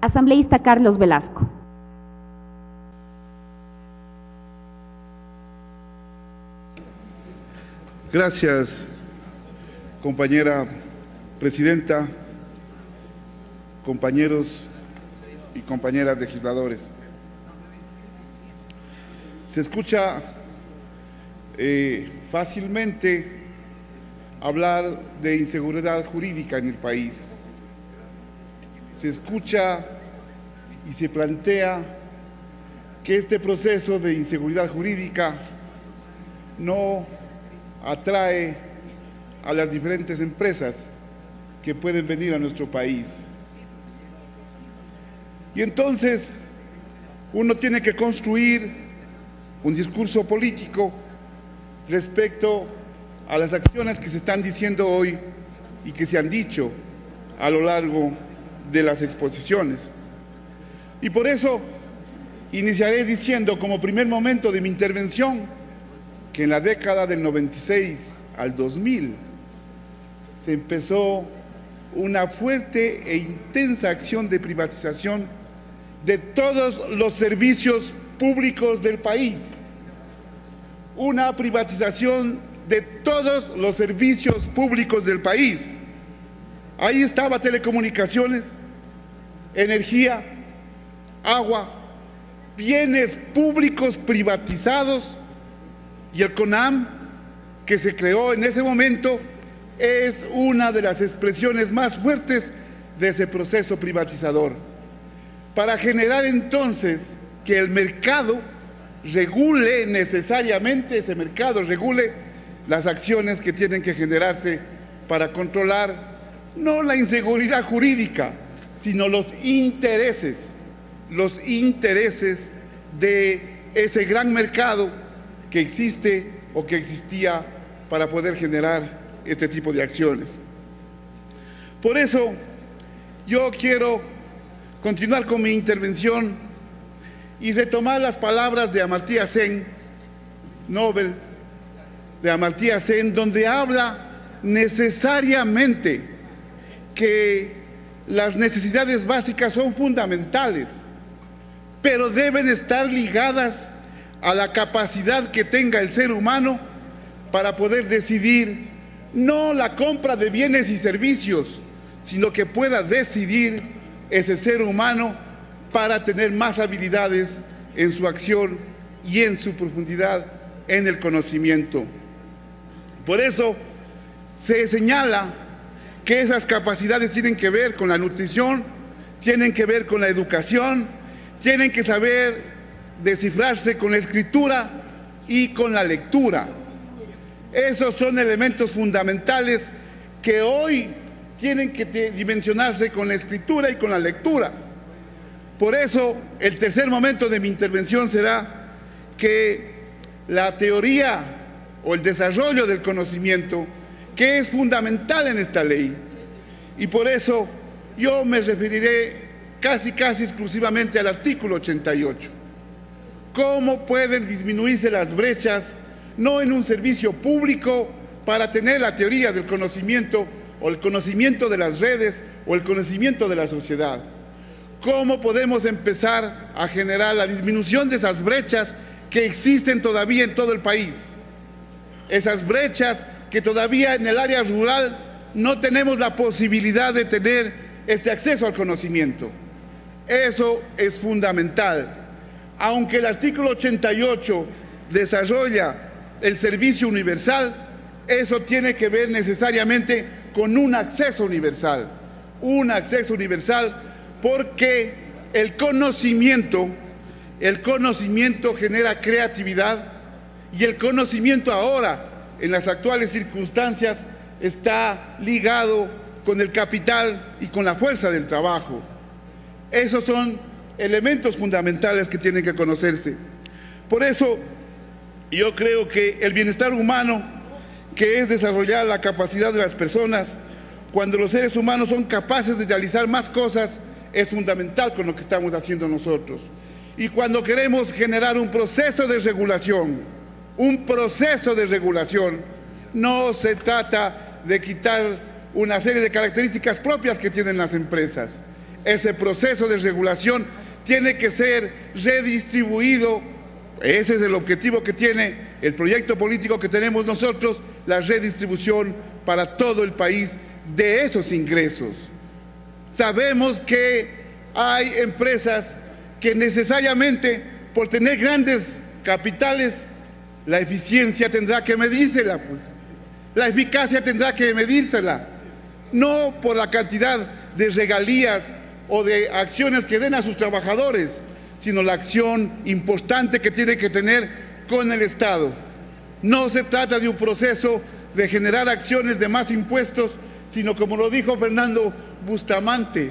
Asambleísta Carlos Velasco. Gracias, compañera presidenta, compañeros y compañeras legisladores. Se escucha fácilmente hablar de inseguridad jurídica en el país. Se escucha y se plantea que este proceso de inseguridad jurídica no atrae a las diferentes empresas que pueden venir a nuestro país. Y entonces uno tiene que construir un discurso político respecto a las acciones que se están diciendo hoy y que se han dicho a lo largo de las exposiciones. Y por eso iniciaré diciendo como primer momento de mi intervención que en la década del 96 al 2000 se empezó una fuerte e intensa acción de privatización de todos los servicios públicos del país. Una privatización de todos los servicios públicos del país. Ahí estaba telecomunicaciones, energía, agua, bienes públicos privatizados, y el CONAM, que se creó en ese momento, es una de las expresiones más fuertes de ese proceso privatizador, para generar entonces que el mercado regule necesariamente, ese mercado regule las acciones que tienen que generarse para controlar no la inseguridad jurídica, sino los intereses de ese gran mercado que existe o que existía para poder generar este tipo de acciones. Por eso yo quiero continuar con mi intervención y retomar las palabras de Amartya Sen, Nobel, de Amartya Sen, donde habla necesariamente que las necesidades básicas son fundamentales, pero deben estar ligadas a la capacidad que tenga el ser humano para poder decidir no la compra de bienes y servicios, sino que pueda decidir ese ser humano para tener más habilidades en su acción y en su profundidad en el conocimiento. Por eso se señala que esas capacidades tienen que ver con la nutrición, tienen que ver con la educación, tienen que saber descifrarse con la escritura y con la lectura. Esos son elementos fundamentales que hoy tienen que dimensionarse con la escritura y con la lectura. Por eso, el tercer momento de mi intervención será que la teoría o el desarrollo del conocimiento, que es fundamental en esta ley, y por eso yo me referiré casi exclusivamente al artículo 88. ¿Cómo pueden disminuirse las brechas, no en un servicio público para tener la teoría del conocimiento o el conocimiento de las redes o el conocimiento de la sociedad? ¿Cómo podemos empezar a generar la disminución de esas brechas que existen todavía en todo el país? Esas brechas que todavía en el área rural no tenemos la posibilidad de tener este acceso al conocimiento. Eso es fundamental. Aunque el artículo 88 desarrolla el servicio universal, eso tiene que ver necesariamente con un acceso universal porque el conocimiento genera creatividad y el conocimiento ahora, en las actuales circunstancias, está ligado con el capital y con la fuerza del trabajo. Esos son elementos fundamentales que tienen que conocerse. Por eso, yo creo que el bienestar humano, que es desarrollar la capacidad de las personas, cuando los seres humanos son capaces de realizar más cosas, es fundamental con lo que estamos haciendo nosotros. Y cuando queremos generar un proceso de regulación, no se trata de quitar una serie de características propias que tienen las empresas. ese proceso de regulación tiene que ser redistribuido. Ese es el objetivo que tiene el proyecto político que tenemos nosotros, la redistribución para todo el país de esos ingresos. Sabemos que hay empresas que necesariamente, por tener grandes capitales, la eficiencia tendrá que medírsela, pues. La eficacia tendrá que medírsela, no por la cantidad de regalías o de acciones que den a sus trabajadores, sino la acción importante que tiene que tener con el Estado. No se trata de un proceso de generar acciones de más impuestos, sino, como lo dijo Fernando Bustamante,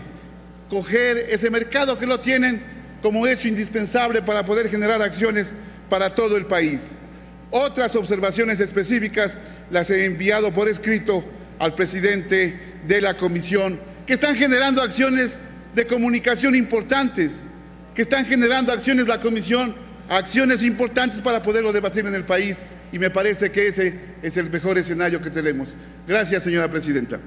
coger ese mercado que lo tienen como hecho indispensable para poder generar acciones para todo el país. Otras observaciones específicas las he enviado por escrito al presidente de la comisión, que están generando acciones de comunicación importantes, que están generando acciones la comisión, acciones importantes para poderlo debatir en el país, y me parece que ese es el mejor escenario que tenemos. Gracias, señora presidenta.